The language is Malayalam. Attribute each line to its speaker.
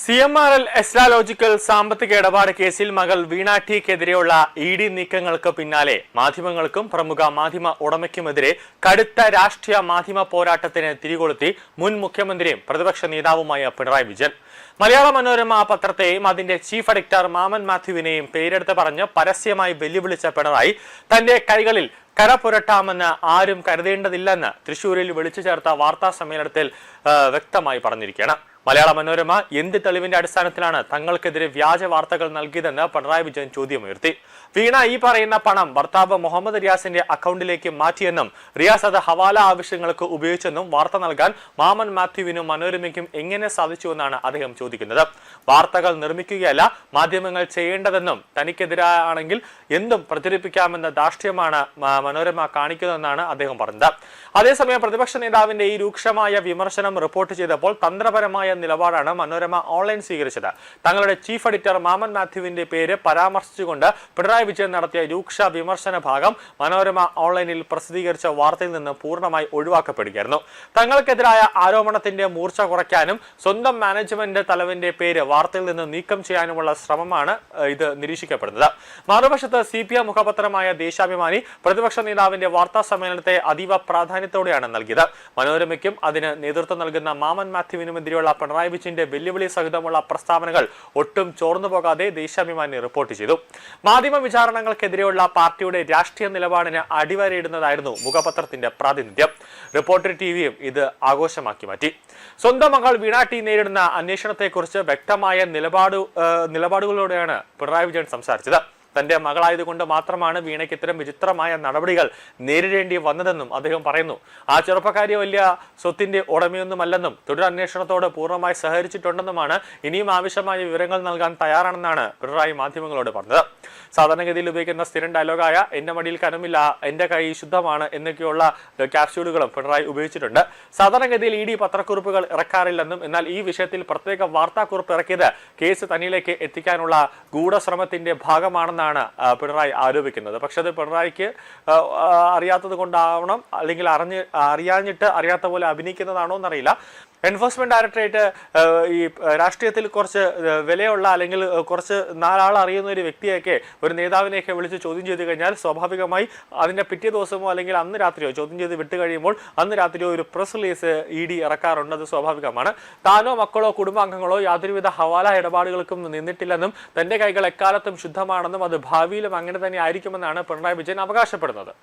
Speaker 1: CMRL എസ്ട്രാലോജിക്കൽ സാമ്പത്തിക ഇടപാട് കേസിൽ മകൾ വീണ ടിക്കെതിരെയുള്ള ഇഡി നീക്കങ്ങൾക്ക് പിന്നാലെ മാധ്യമങ്ങൾക്കും പ്രമുഖ മാധ്യമ ഉടമയ്ക്കുമെതിരെ കടുത്ത രാഷ്ട്രീയ മാധ്യമ പോരാട്ടത്തിന് തിരികൊളുത്തി മുൻ മുഖ്യമന്ത്രിയും പ്രതിപക്ഷ നേതാവുമായ പിണറായി വിജയൻ. മലയാള മനോരമ പത്രത്തെയും അതിന്റെ ചീഫ് എഡിറ്റർ മാമൻ മാത്യുവിനെയും പേരെടുത്ത് പറഞ്ഞ് പരസ്യമായി വെല്ലുവിളിച്ച പിണറായി തന്റെ കൈകളിൽ കര പുരട്ടാമെന്ന് ആരും കരുതേണ്ടതില്ലെന്ന് തൃശൂരിൽ വിളിച്ചു ചേർത്ത വാർത്താ സമ്മേളനത്തിൽ വ്യക്തമായി പറഞ്ഞിരിക്കുകയാണ്. മലയാള മനോരമ എന്ത് തെളിവിന്റെ അടിസ്ഥാനത്തിലാണ് തങ്ങൾക്കെതിരെ വ്യാജ വാർത്തകൾ നൽകിയതെന്ന് പിണറായി വിജയൻ ചോദ്യമുയർത്തി. വീണ ഈ പറയുന്ന പണം ഭർത്താവ് മുഹമ്മദ് റിയാസിന്റെ അക്കൗണ്ടിലേക്ക് മാറ്റിയെന്നും റിയാസ് അത് ഹവാല ആവശ്യങ്ങൾക്ക് ഉപയോഗിച്ചെന്നും വാർത്ത നൽകാൻ മാമൻ മാത്യുവിനും മനോരമയ്ക്കും എങ്ങനെ സാധിച്ചുവെന്നാണ് അദ്ദേഹം ചോദിക്കുന്നത്. വാർത്തകൾ നിർമ്മിക്കുകയല്ല മാധ്യമങ്ങൾ ചെയ്യേണ്ടതെന്നും തനിക്കെതിരാണെങ്കിൽ എന്തും പ്രചരിപ്പിക്കാമെന്ന ധാർഷ്ട്യമാണ് മനോരമ കാണിക്കുന്നതെന്നാണ് അദ്ദേഹം പറഞ്ഞത്. അതേസമയം പ്രതിപക്ഷ നേതാവിന്റെ ഈ രൂക്ഷമായ വിമർശനം റിപ്പോർട്ട് ചെയ്തപ്പോൾ തന്ത്രപരമായ നിലപാടാണ് മനോരമ ഓൺലൈൻ സ്വീകരിച്ചത്. തങ്ങളുടെ ചീഫ് എഡിറ്റർ മാമൻ മാത്യുവിന്റെ പേര് പരാമർശിച്ചുകൊണ്ട് പിണറായി വിജയൻ നടത്തിയ രൂക്ഷ വിമർശന ഭാഗം മനോരമ ഓൺലൈനിൽ പ്രസിദ്ധീകരിച്ച വാർത്തയിൽ നിന്ന് പൂർണ്ണമായി ഒഴിവാക്കപ്പെടുകയായിരുന്നു. തങ്ങൾക്കെതിരായ ആരോപണത്തിന്റെ മൂർച്ച കുറയ്ക്കാനും സ്വന്തം മാനേജ്മെന്റ് തലവന്റെ പേര് വാർത്തയിൽ നിന്ന് നീക്കം ചെയ്യാനുമുള്ള ശ്രമമാണ് ഇത് നിരീക്ഷിക്കപ്പെടുന്നത്. മറുവശത്ത് CPM മുഖപത്രമായ ദേശാഭിമാനി പ്രതിപക്ഷ നേതാവിന്റെ വാർത്താ സമ്മേളനത്തെ അതീവ പ്രാധാന്യത്തോടെയാണ് നൽകിയത്. മനോരമയ്ക്കും അതിന് നേതൃത്വം നൽകുന്ന മാമൻ മാത്യുവിനുമെതിരെയുള്ള പിണറായി വിജയന്റെ വെല്ലുവിളി സഹിതമുള്ള പ്രസ്താവനകൾ ഒട്ടും ചോർന്നു പോകാതെ ദേശാഭിമാനി റിപ്പോർട്ട് ചെയ്തു. മാധ്യമ വിചാരണകൾക്കെതിരെയുള്ള പാർട്ടിയുടെ രാഷ്ട്രീയ നിലപാടിന് അടിവരയിടുന്നതായിരുന്നു മുഖപത്രത്തിന്റെ പ്രാതിനിധ്യം. റിപ്പോർട്ടർ TVയും ഇത് ആഘോഷമാക്കി മാറ്റി. സ്വന്തം മകൾ വീണ ടി നേരിടുന്ന അന്വേഷണത്തെക്കുറിച്ച് വ്യക്തമായ നിലപാടുകളോടെയാണ് പിണറായി വിജയൻ സംസാരിച്ചത്. തന്റെ മകളായതുകൊണ്ട് മാത്രമാണ് വീണയ്ക്ക് ഇത്തരം വിചിത്രമായ നടപടികൾ നേരിടേണ്ടി വന്നതെന്നും അദ്ദേഹം പറയുന്നു. ആ ചെറുപ്പക്കാരി വലിയ സ്വത്തിന്റെ ഉടമയൊന്നുമല്ലെന്നും തുടരന്വേഷണത്തോട് പൂർണ്ണമായി സഹകരിച്ചിട്ടുണ്ടെന്നുമാണ് ഇനിയും ആവശ്യമായ വിവരങ്ങൾ നൽകാൻ തയ്യാറാണെന്നാണ് പിണറായി മാധ്യമങ്ങളോട് പറഞ്ഞത്. സാധാരണഗതിയിൽ ഉപയോഗിക്കുന്ന സ്ഥിരം ഡയലോഗായ എന്റെ മടിയിൽ കനമില്ല, എന്റെ കൈ ശുദ്ധമാണ് എന്നൊക്കെയുള്ള ക്യാപ്സ്യൂളുകളും പിണറായി ഉപയോഗിച്ചിട്ടുണ്ട്. സാധാരണഗതിയിൽ ED പത്രക്കുറിപ്പുകൾ ഇറക്കാറില്ലെന്നും എന്നാൽ ഈ വിഷയത്തിൽ പ്രത്യേക വാർത്താക്കുറിപ്പ് ഇറക്കിയത് കേസ് തന്നിലേക്ക് എത്തിക്കാനുള്ള ഗൂഢശ്രമത്തിന്റെ ഭാഗമാണെന്നാണ് പിണറായി ആരോപിക്കുന്നത്. പക്ഷെ അത് പിണറായിക്ക് അറിയാത്തത് കൊണ്ടാവണം, അല്ലെങ്കിൽ അറിയാഞ്ഞിട്ട് അറിയാത്ത പോലെ അഭിനയിക്കുന്നതാണോ എന്നറിയില്ല. എൻഫോഴ്സ്മെന്റ് ഡയറക്ടറേറ്റ് ഈ രാഷ്ട്രീയത്തിൽ കുറച്ച് വിലയുള്ള അല്ലെങ്കിൽ കുറച്ച് നാലാൾ അറിയുന്ന ഒരു വ്യക്തിയൊക്കെ ഒരു നേതാവിനെയൊക്കെ വിളിച്ച് ചോദ്യം ചെയ്ത് കഴിഞ്ഞാൽ സ്വാഭാവികമായി അതിന്റെ പിറ്റേ ദിവസമോ അല്ലെങ്കിൽ അന്ന് രാത്രിയോ ചോദ്യം ചെയ്ത് വിട്ട് കഴിയുമ്പോൾ അന്ന് രാത്രിയോ ഒരു പ്രസ് റിലീസ് ED ഇറക്കാറുണ്ട്. അത് സ്വാഭാവികമാണ്. താനോ മക്കളോ കുടുംബാംഗങ്ങളോ യാതൊരുവിധ ഹവാല ഇടപാടുകൾക്കും നിന്നിട്ടില്ലെന്നും തന്റെ കൈകൾ എക്കാലത്തും ശുദ്ധമാണെന്നും അത് ഭാവിയിലും അങ്ങനെ തന്നെ ആയിരിക്കുമെന്നാണ് പിണറായി വിജയൻ അവകാശപ്പെടുന്നത്.